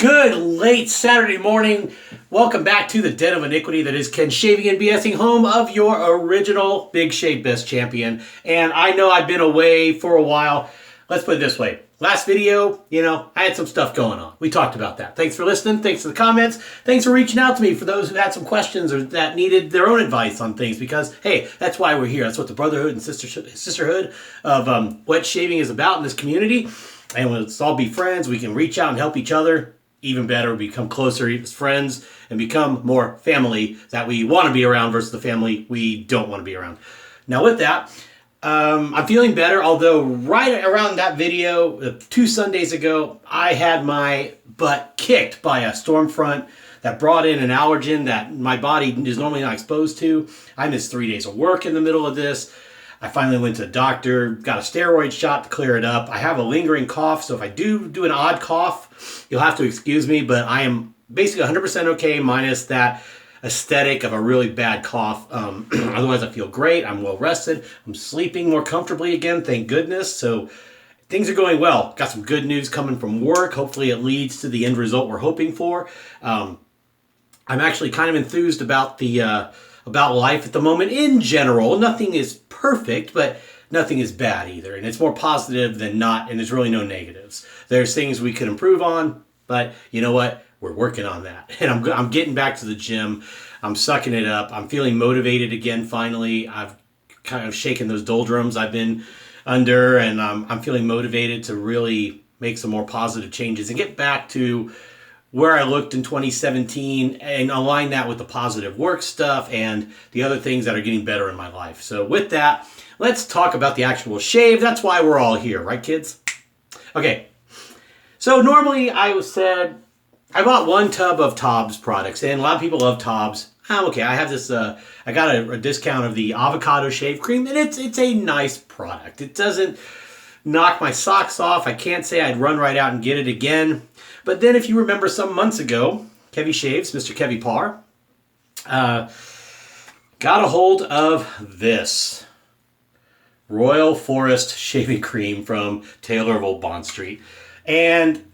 Good late Saturday morning. Welcome back to the Den of Iniquity that is Ken Shaving and BSing, home of your original Big Shave Best champion. And I know I've been away for a while. Let's put it this way. Last video, I had some stuff going on. We talked about that. Thanks for listening. Thanks for the comments. Thanks for reaching out to me for those who had some questions or that needed their own advice on things because, hey, that's why we're here. That's what the brotherhood and sisterhood of wet shaving is about in this community. And let's all be friends. We can reach out and help each other. Even better, become closer as friends and become more family that we want to be around versus the family we don't want to be around. Now with that, I'm feeling better, although right around that video, 2 Sundays ago, I had my butt kicked by a storm front that brought in an allergen that my body is normally not exposed to. I missed 3 days of work in the middle of this. I finally went to the doctor, got a steroid shot to clear it up. I have a lingering cough, so if I do an odd cough, you'll have to excuse me, but I am basically 100% okay, minus that aesthetic of a really bad cough. Otherwise, I feel great. I'm well rested. I'm sleeping more comfortably again, thank goodness. So things are going well. Got some good news coming from work. Hopefully it leads to the end result we're hoping for. I'm actually kind of enthused about about life at the moment in general. Nothing is perfect, but nothing is bad either. And it's more positive than not, and there's really no negatives. There's things we could improve on, but you know what? We're working on that. And I'm getting back to the gym. I'm sucking it up. I'm feeling motivated again finally. I've kind of shaken those doldrums I've been under, and I'm feeling motivated to really make some more positive changes and get back to where I looked in 2017 and align that with the positive work stuff and the other things that are getting better in my life. So with that, let's talk about the actual shave. That's why we're all here, right, kids? Okay, so normally I bought 1 tub of Tob's products, and a lot of people love Tob's. Okay, I have this, I got a discount of the avocado shave cream, and it's a nice product. It doesn't knock my socks off. I can't say I'd run right out and get it again. But then if you remember some months ago, Kevy Shaves, Mr. Kevy Parr, got a hold of this Royal Forest shaving cream from Taylor of Old Bond Street. And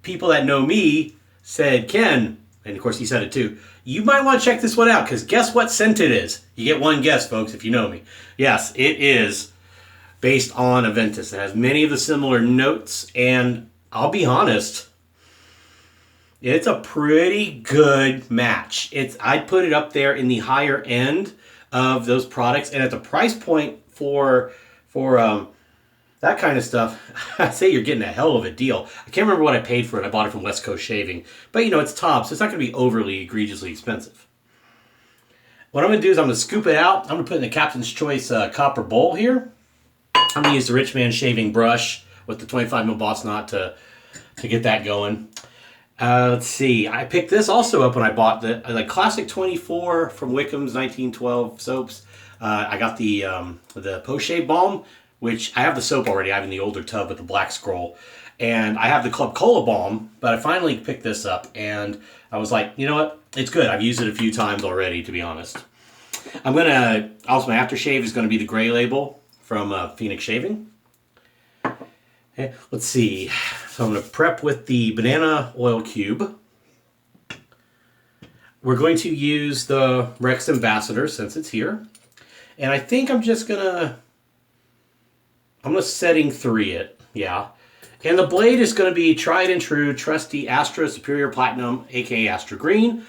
people that know me said, Ken, and of course he said it too, you might want to check this one out because guess what scent it is? You get one guess, folks, if you know me. Yes, it is based on Aventus. It has many of the similar notes, and I'll be honest, it's a pretty good match. I'd put it up there in the higher end of those products, and at the price point for that kind of stuff, I'd say you're getting a hell of a deal. I can't remember what I paid for it. I bought it from West Coast Shaving, but it's Top, so it's not going to be overly egregiously expensive. What I'm going to do is I'm going to scoop it out. I'm going to put it in the Captain's Choice copper bowl here. I'm going to use the Rich Man shaving brush with the 25 mil boss knot to get that going. Let's see. I picked this also up when I bought the Classic 24 from Wickham's 1912 soaps. I got the post shave balm, which I have the soap already. I have in the older tub with the black scroll, and I have the Club Cola balm. But I finally picked this up, and I was like, you know what? It's good. I've used it a few times already, to be honest. I'm gonna also my aftershave is going to be the gray label from Phoenix Shaving. Okay, let's see. So I'm going to prep with the banana oil cube. We're going to use the Rex Ambassador since it's here. And I think I'm just going to setting 3 it. Yeah. And the blade is going to be tried and true, trusty Astra Superior Platinum, aka Astra Green,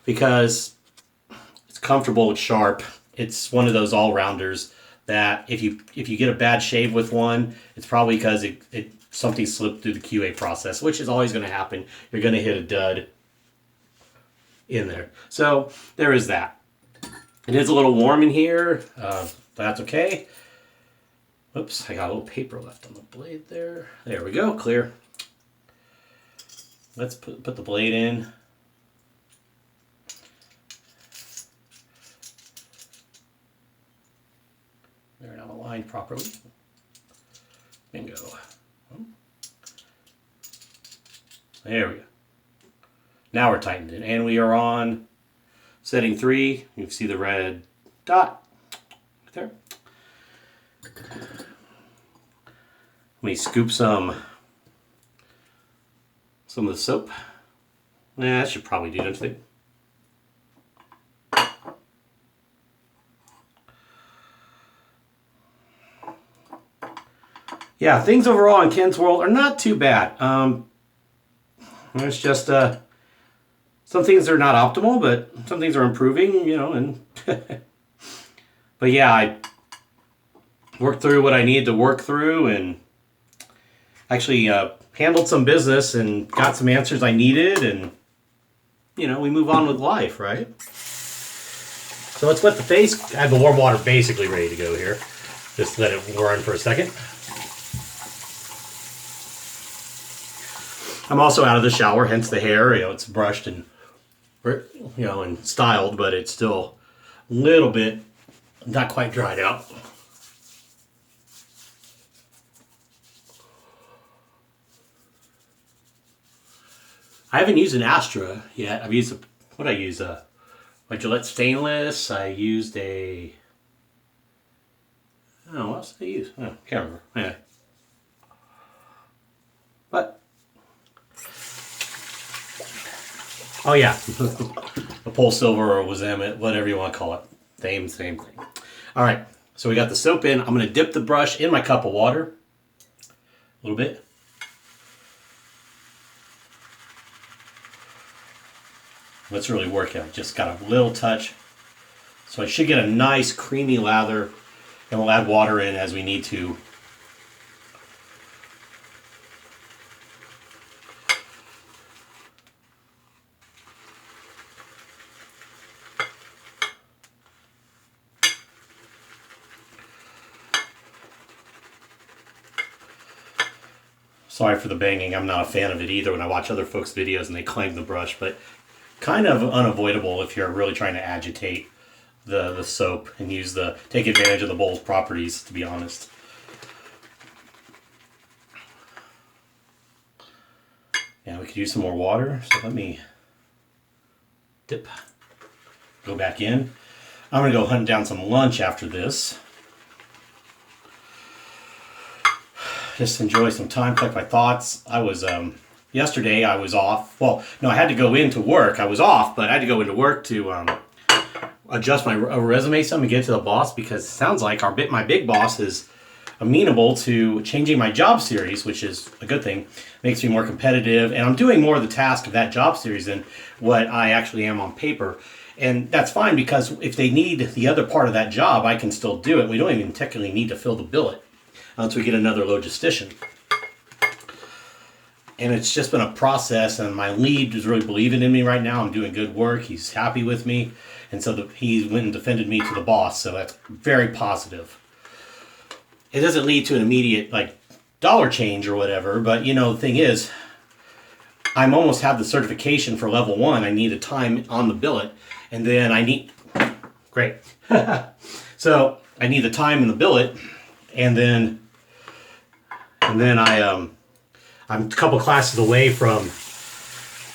because it's comfortable, it's sharp. It's one of those all-rounders that if you get a bad shave with one, it's probably because something slipped through the QA process, which is always going to happen. You're going to hit a dud in there. So there is that. It is a little warm in here. That's okay. Oops, I got a little paper left on the blade there. There we go, clear. Let's put the blade in. They're not aligned properly. Bingo. There we go. Now we're tightened in, and we are on setting 3. You can see the red dot right there. Let me scoop some some of the soap. Yeah, that should probably do, don't you think? Yeah, things overall in Ken's world are not too bad. There's just some things are not optimal, but some things are improving, you know. And but yeah, I worked through what I needed to work through, and actually handled some business and got some answers I needed, and you know, we move on with life, right? So let's wet the face. I have the warm water basically ready to go here. Just let it run for a second. I'm also out of the shower, hence the hair. You know, it's brushed and, you know, and styled, but it's still a little bit not quite dried out. I haven't used an Astra yet. I've used what I use my Gillette stainless. I used a, oh, what else did I use? Oh, can't remember. Yeah. But oh yeah, a Pole Silver or Wazam, whatever you want to call it. Same thing. All right, so we got the soap in. I'm going to dip the brush in my cup of water a little bit. Let's really work it. Just got a little touch. So I should get a nice creamy lather, and we'll add water in as we need to. Sorry for the banging. I'm not a fan of it either when I watch other folks' videos and they clang the brush, but kind of unavoidable if you're really trying to agitate the soap and take advantage of the bowl's properties, to be honest. Yeah, we could use some more water, so let me dip, go back in. I'm gonna go hunt down some lunch after this. Just enjoy some time, collect my thoughts. I was, yesterday I was off. Well, no, I had to go into work. I was off, but I had to go into work to adjust my resume some and get to the boss, because it sounds like my big boss is amenable to changing my job series, which is a good thing. Makes me more competitive, and I'm doing more of the task of that job series than what I actually am on paper. And that's fine, because if they need the other part of that job, I can still do it. We don't even technically need to fill the billet until we get another logistician. And it's just been a process, and my lead is really believing in me right now. I'm doing good work. He's happy with me. And so he went and defended me to the boss, so that's very positive. It doesn't lead to an immediate dollar change or whatever, but you know, the thing is, I'm almost have the certification for level 1. I need a time on the billet, and then I need, great. So I need the time in the billet, and then I'm a couple classes away from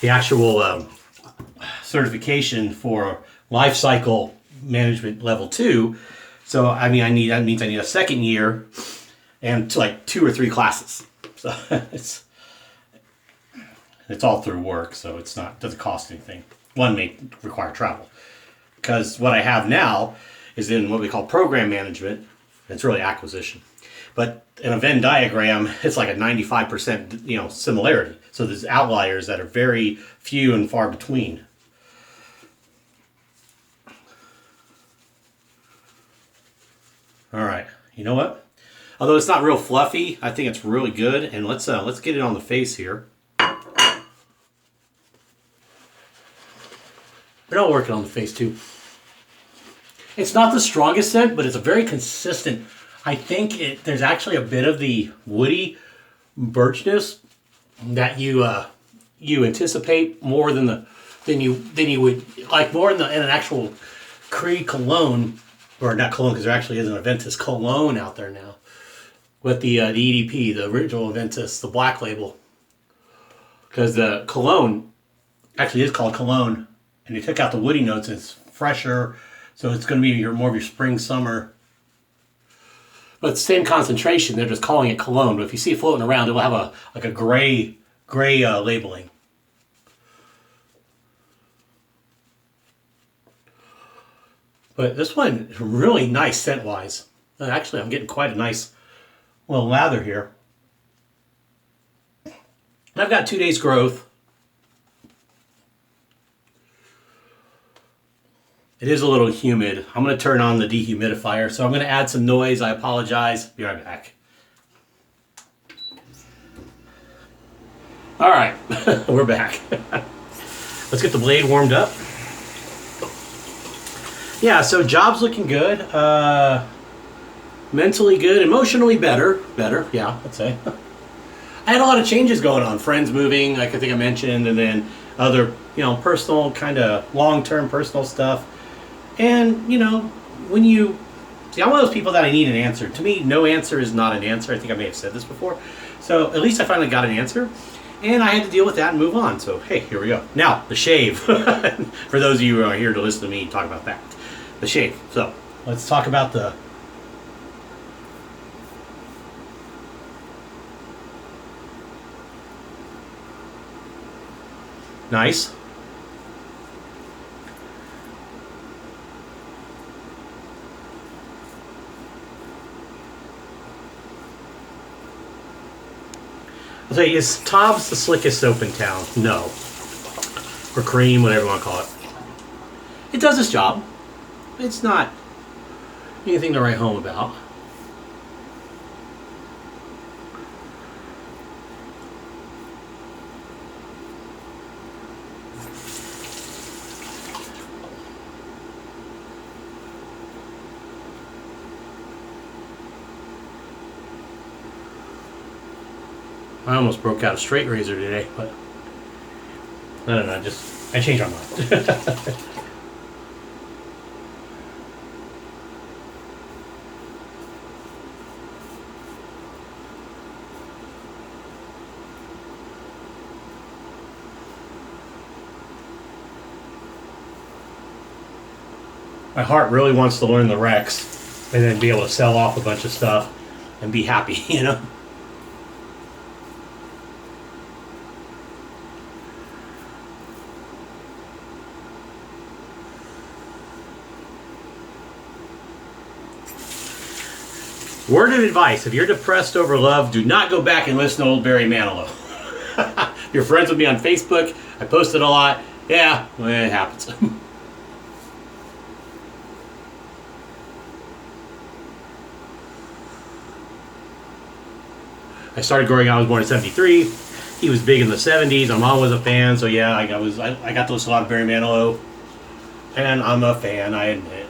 the actual certification for life cycle management level 2. So I mean, that means I need a second year and 2 or 3 classes. So it's all through work, so doesn't cost anything. One may require travel, because what I have now is in what we call program management. It's really acquisition. But in a Venn diagram, it's like a 95% similarity. So there's outliers that are very few and far between. All right, you know what? Although it's not real fluffy, I think it's really good. And let's get it on the face here. But I'll work it on the face too. It's not the strongest scent, but it's a very consistent. I think there's actually a bit of the woody birchness that you anticipate more than you would like, more in an actual Cree cologne, or not cologne, because there actually is an Aventus cologne out there now with the EDP, the original Aventus, the black label, because the cologne actually is called cologne, and they took out the woody notes. And it's fresher, so it's going to be more of your spring, summer. But it's the same concentration. They're just calling it cologne. But if you see it floating around, it will have a gray labeling. But this one is really nice scent-wise. Actually, I'm getting quite a nice little lather here. I've got 2 days growth. It is a little humid. I'm going to turn on the dehumidifier, so I'm going to add some noise. I apologize. Be right back. All right, we're back. Let's get the blade warmed up. Yeah, so job's looking good. Mentally good, emotionally better. Better, yeah, I'd say. I had a lot of changes going on. Friends moving, like I think I mentioned, and then other, personal, kind of long-term personal stuff. And, when you... See, I'm one of those people that I need an answer. To me, no answer is not an answer. I think I may have said this before. So at least I finally got an answer. And I had to deal with that and move on. So, hey, here we go. Now, the shave. For those of you who are here to listen to me talk about that. The shave. So, let's talk about the... Nice. I'll tell you, is Tob's the slickest soap in town? No. Or cream, whatever you want to call it. It does its job. It's not anything to write home about. I almost broke out a straight razor today, but I don't know, I changed my mind. My heart really wants to learn the Rex and then be able to sell off a bunch of stuff and be happy, Word of advice, if you're depressed over love, do not go back and listen to old Barry Manilow. You're friends with me on Facebook. I posted a lot. Yeah, well, it happens. I started growing out, I was born in 73. He was big in the 70s. My mom was a fan, so yeah, I got to listen to a lot of Barry Manilow. And I'm a fan, I admit.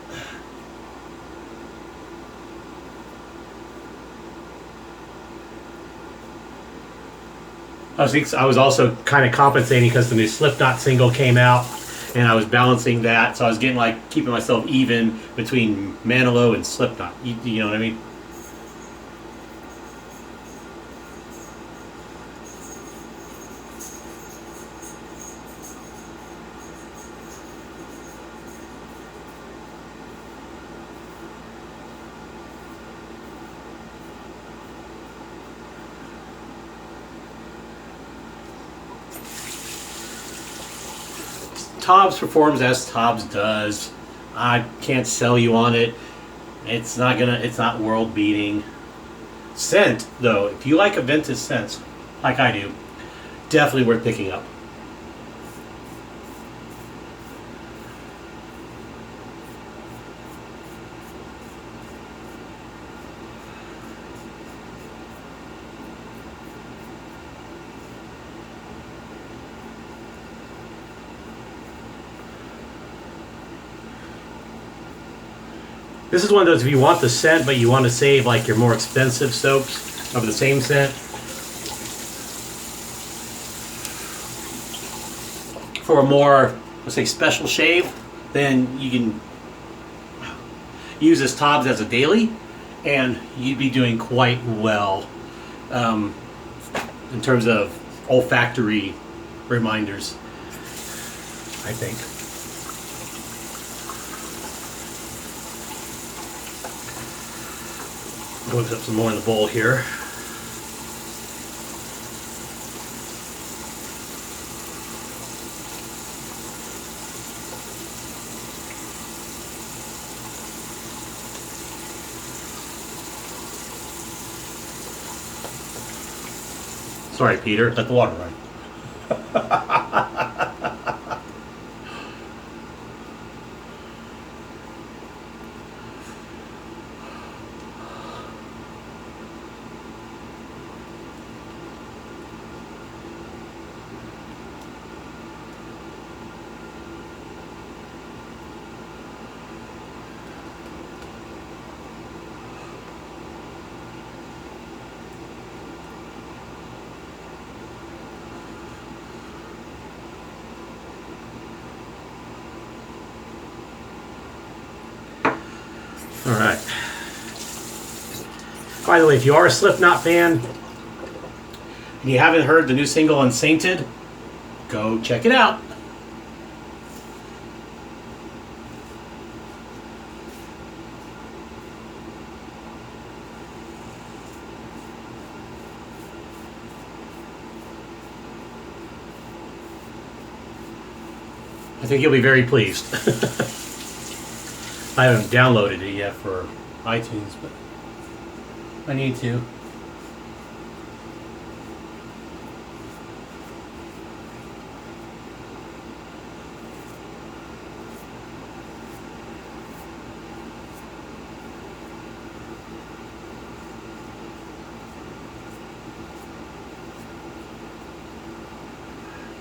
I was also kind of compensating because the new Slipknot single came out, and I was balancing that, so I was getting keeping myself even between Manilow and Slipknot. You know what I mean? Tob's performs as Tob's does. I can't sell you on it. It's not world beating. Scent, though, if you like a vintage scent, like I do, definitely worth picking up. This is one of those, if you want the scent, but you want to save your more expensive soaps of the same scent. For a more, let's say, special shave, then you can use this Tob's as a daily, and you'd be doing quite well in terms of olfactory reminders, I think. Whip up some more in the bowl here. Sorry, Peter. Let the water run. All right. By the way, if you are a Slipknot fan and you haven't heard the new single Unsainted, go check it out. I think you'll be very pleased. I haven't downloaded it yet for iTunes, but I need to.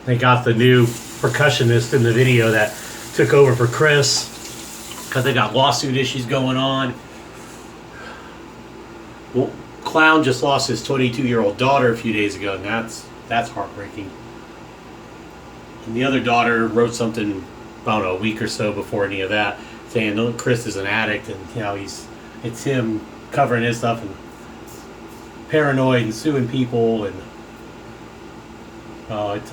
They got the new percussionist in the video that took over for Chris because they got lawsuit issues going on. Well, Clown just lost his 22-year-old daughter a few days ago, and that's heartbreaking. And the other daughter wrote something, I don't know, a week or so before any of that, saying, "No, Chris is an addict, and you know it's him covering his stuff and paranoid and suing people, and oh, it's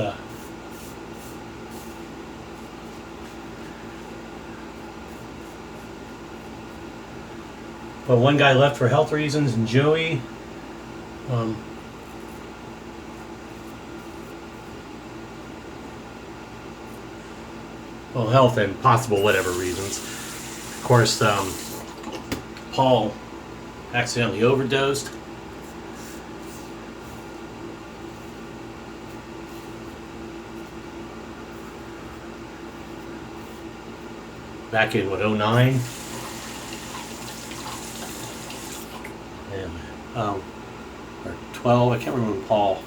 But one guy left for health reasons, and Joey, well, health and possible whatever reasons. Of course, Paul accidentally overdosed. Back in, what, 09? Or 12, I can't remember when Paul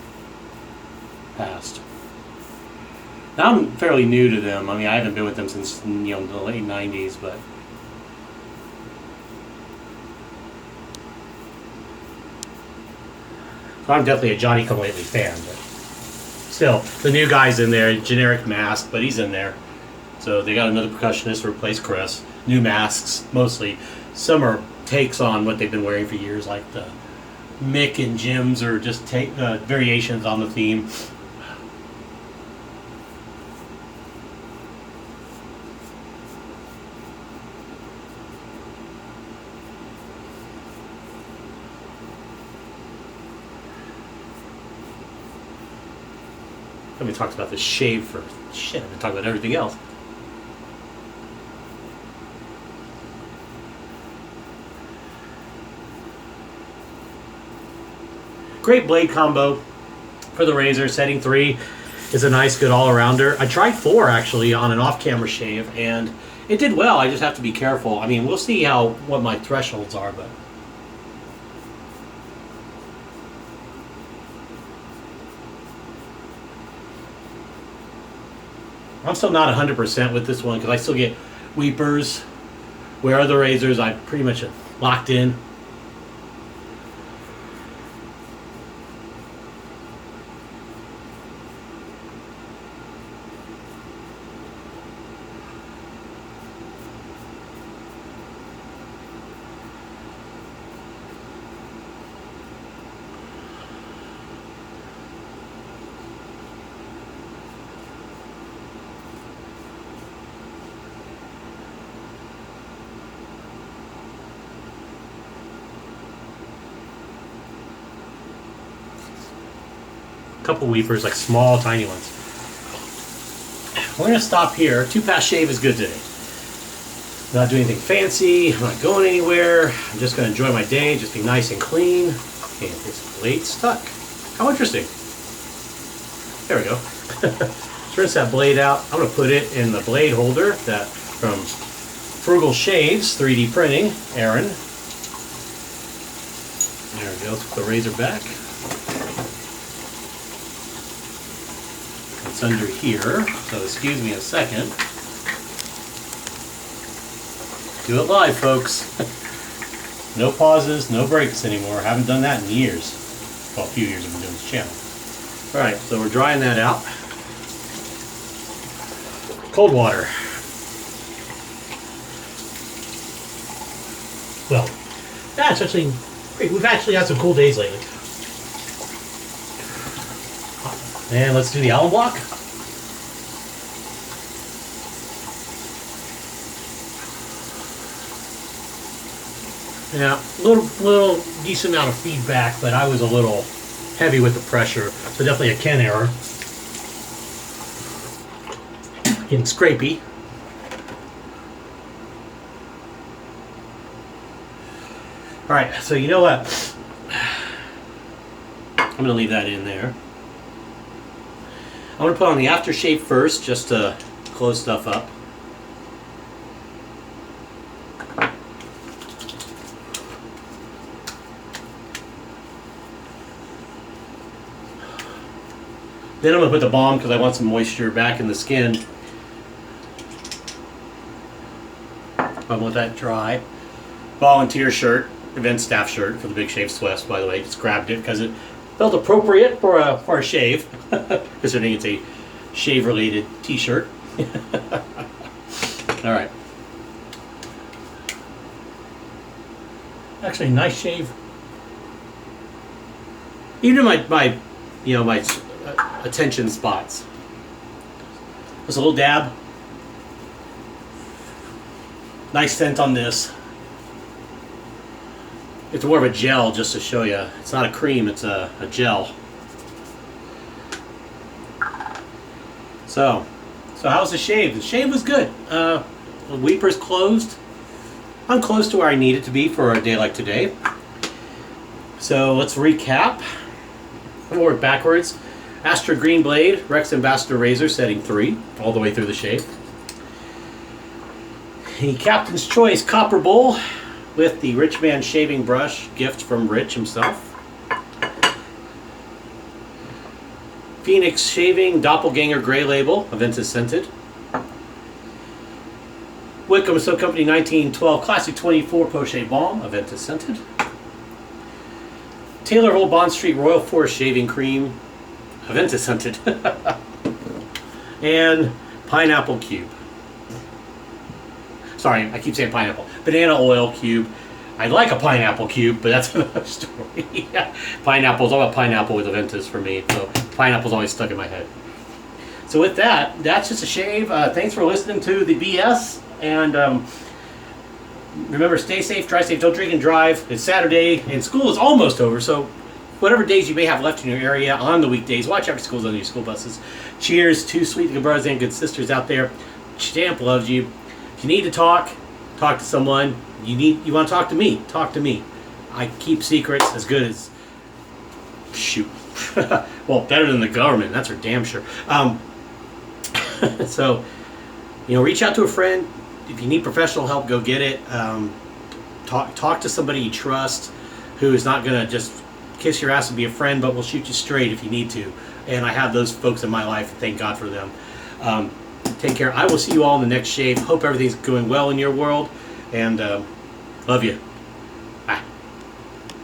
passed. Now I'm fairly new to them. I mean, I haven't been with them since, the late 90s, but so I'm definitely a Johnny-come-lately fan, but still, the new guy's in there, generic mask, but he's in there. So they got another percussionist to replace Chris. New masks, mostly. Some are takes on what they've been wearing for years, like the Mick and Jim's, or just variations on the theme. I haven't talked about this shave for shit. I've been talking about everything else. Great blade combo for the razor. Setting 3 is a nice, good all-arounder. I tried 4 actually on an off-camera shave, and it did well. I just have to be careful. I mean, we'll see what my thresholds are, but I'm still not 100% with this one because I still get weepers, where other razors I pretty much locked in. Couple weepers, like small, tiny ones. We're gonna stop here. 2-pass shave is good today. Not doing anything fancy. I'm not going anywhere. I'm just gonna enjoy my day, just be nice and clean. And this blade stuck. How interesting. There we go. Let's rinse that blade out. I'm going to put it in the blade holder that from Frugal Shaves 3D Printing, Aaron. There we go. Let's put the razor back. It's under here, so excuse me a second. Do it live, folks. No pauses, no breaks anymore. Haven't done that in years. Well, a few years I've been doing this channel. Alright, so we're drying that out. Cold water. Well, that's actually, we've actually had some cool days lately. And let's do the alum block. Yeah, little decent amount of feedback, but I was a little heavy with the pressure, so definitely a Ken error. Getting scrapey. All right, so you know what? I'm gonna leave that in there. I'm gonna put on the aftershave first, just to close stuff up. Then I'm going to put the balm because I want some moisture back in the skin. I want that dry. Volunteer shirt, event staff shirt for the Big Shave Swiss, by the way. Just grabbed it because it felt appropriate for a shave, considering it's a shave-related t-shirt. All right. Actually, nice shave. Even my attention spots. Just a little dab. Nice scent on this. It's more of a gel, just to show you. It's not a cream, it's a gel. So how's the shave? The shave was good. The weeper's closed. I'm close to where I need it to be for a day like today. So let's recap. We'll work backwards. Astra Green Blade, Rex Ambassador Razor, setting 3, all the way through the shave. The Captain's Choice Copper Bowl with the Rich Man Shaving Brush, gift from Rich himself. Phoenix Shaving Doppelganger Gray Label, Aventus scented. Wickham Soap Company 1912 Classic 24 Poche Balm, Aventus scented. Taylor Hole Bond Street Royal Forest Shaving Cream, Aventus scented. And Pineapple Cube. Sorry, I keep saying pineapple. Banana Oil Cube. I like a pineapple cube, but that's another story. Pineapple's all about pineapple with Aventus for me, so pineapple's always stuck in my head. So with that, that's just a shave. Thanks for listening to the BS, and remember, stay safe, drive safe, don't drink and drive. It's Saturday, and school is almost over, so whatever days you may have left in your area on the weekdays, watch out for schools on your school buses. Cheers to sweet good brothers and good sisters out there. Champ loves you. If you need to talk to someone. You want to talk to me? Talk to me. I keep secrets as good as shoot. Well, better than the government. That's for damn sure. So, reach out to a friend. If you need professional help, go get it. Talk to somebody you trust, who is not gonna just kiss your ass and be a friend, but will shoot you straight if you need to. And I have those folks in my life. Thank God for them. Take care. I will see you all in the next shave. Hope everything's going well in your world. And love you.